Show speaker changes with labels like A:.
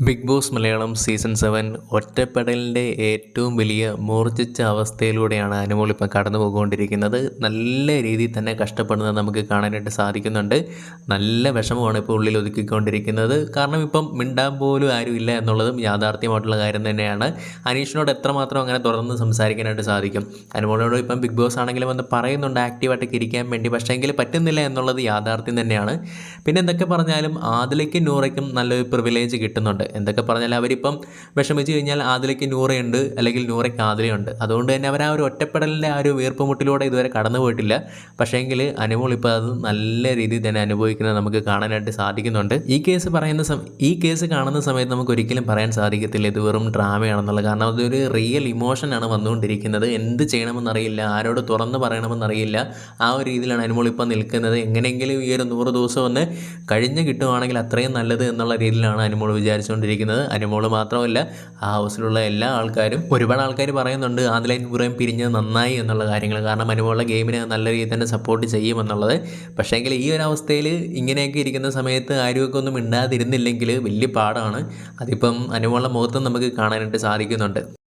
A: Big boss Malayalam season 7 ഒറ്റപ്പെടലിൻ്റെ ഏറ്റവും വലിയ മൂർച്ഛിച്ച അവസ്ഥയിലൂടെയാണ് അനുമോൾ ഇപ്പോൾ കടന്നു പോയിക്കൊണ്ടിരിക്കുന്നത്. നല്ല രീതിയിൽ തന്നെ കഷ്ടപ്പെടുന്നത് നമുക്ക് കാണാനായിട്ട് സാധിക്കുന്നുണ്ട്. നല്ല വിഷമമാണ് ഇപ്പോൾ ഉള്ളിൽ ഒതുക്കിക്കൊണ്ടിരിക്കുന്നത്. കാരണം ഇപ്പം മിണ്ടാൻ പോലും ആരുമില്ല എന്നുള്ളതും യാഥാർത്ഥ്യമായിട്ടുള്ള കാര്യം തന്നെയാണ്. അനീഷിനോട് എത്രമാത്രം അങ്ങനെ തുറന്ന് സംസാരിക്കാനായിട്ട് സാധിക്കും. അനുമോളോട് ഇപ്പം ബിഗ് ബോസ് ആണെങ്കിലും വന്ന് പറയുന്നുണ്ട് ആക്റ്റീവായിട്ടൊക്കെ ഇരിക്കാൻ വേണ്ടി, പക്ഷേ എങ്കിൽ പറ്റുന്നില്ല എന്നുള്ളത് യാഥാർത്ഥ്യം തന്നെയാണ്. പിന്നെ എന്തൊക്കെ പറഞ്ഞാലും ആദിലയ്ക്കും നൂറയ്ക്കും നല്ലൊരു പ്രിവിലേജ് കിട്ടുന്നുണ്ട്. എന്തൊക്കെ പറഞ്ഞാൽ അവരിപ്പം വിഷമിച്ച് കഴിഞ്ഞാൽ ആദിലയ്ക്ക് നൂറയുണ്ട്, അല്ലെങ്കിൽ നൂറയ്ക്ക് ആദിലയുണ്ട്. അതുകൊണ്ട് തന്നെ അവർ ആ ഒരു ഒറ്റപ്പെടലിൻ്റെ ആ ഒരു വീർപ്പുമുട്ടിലൂടെ ഇതുവരെ കടന്നു പോയിട്ടില്ല. പക്ഷേങ്കിൽ അനുമോൾ ഇപ്പോൾ അത് നല്ല രീതിയിൽ തന്നെ അനുഭവിക്കുന്നത് നമുക്ക് കാണാനായിട്ട് സാധിക്കുന്നുണ്ട്. ഈ കേസ് കാണുന്ന സമയത്ത് നമുക്ക് ഒരിക്കലും പറയാൻ സാധിക്കത്തില്ല ഇത് വെറും ഡ്രാമയാണെന്നുള്ളത്. കാരണം അതൊരു റിയൽ ഇമോഷനാണ് വന്നുകൊണ്ടിരിക്കുന്നത്. എന്ത് ചെയ്യണമെന്നറിയില്ല, ആരോട് തുറന്ന് പറയണമെന്നറിയില്ല. ആ ഒരു രീതിയിലാണ് അനുമോൾ ഇപ്പോൾ നിൽക്കുന്നത്. എങ്ങനെയെങ്കിലും ഈ ഒരു 100 ദിവസം ഒന്ന് കഴിഞ്ഞ് കിട്ടുവാണെങ്കിൽ അത്രയും നല്ലത് എന്നുള്ള രീതിയിലാണ് അനുമോൾ വിചാരിച്ചുകൊണ്ടിരിക്കുന്നത്. അനുമോൾ മാത്രമല്ല, ആ ഹൗസിലുള്ള എല്ലാ ആൾക്കാരും, ഒരുപാട് ആൾക്കാർ പറയുന്നുണ്ട് ആദിലയും നൂറയും പിരിഞ്ഞത് നന്നായി എന്നുള്ള കാര്യങ്ങൾ. കാരണം അനുമോളുടെ ഗെയിമിനെ നല്ല രീതിയിൽ തന്നെ സപ്പോർട്ട് ചെയ്യുമെന്നുള്ളത്. പക്ഷേങ്കിൽ ഈ ഒരു അവസ്ഥയിൽ ഇങ്ങനെയൊക്കെ ഇരിക്കുന്ന സമയത്ത് ആരുമൊക്കെ ഒന്നും മിണ്ടാതിരുന്നില്ലെങ്കിൽ വലിയ പാടാണ്. അതിപ്പം അനുമോളുടെ മുഖത്തും നമുക്ക് കാണാനായിട്ട് സാധിക്കുന്നുണ്ട്.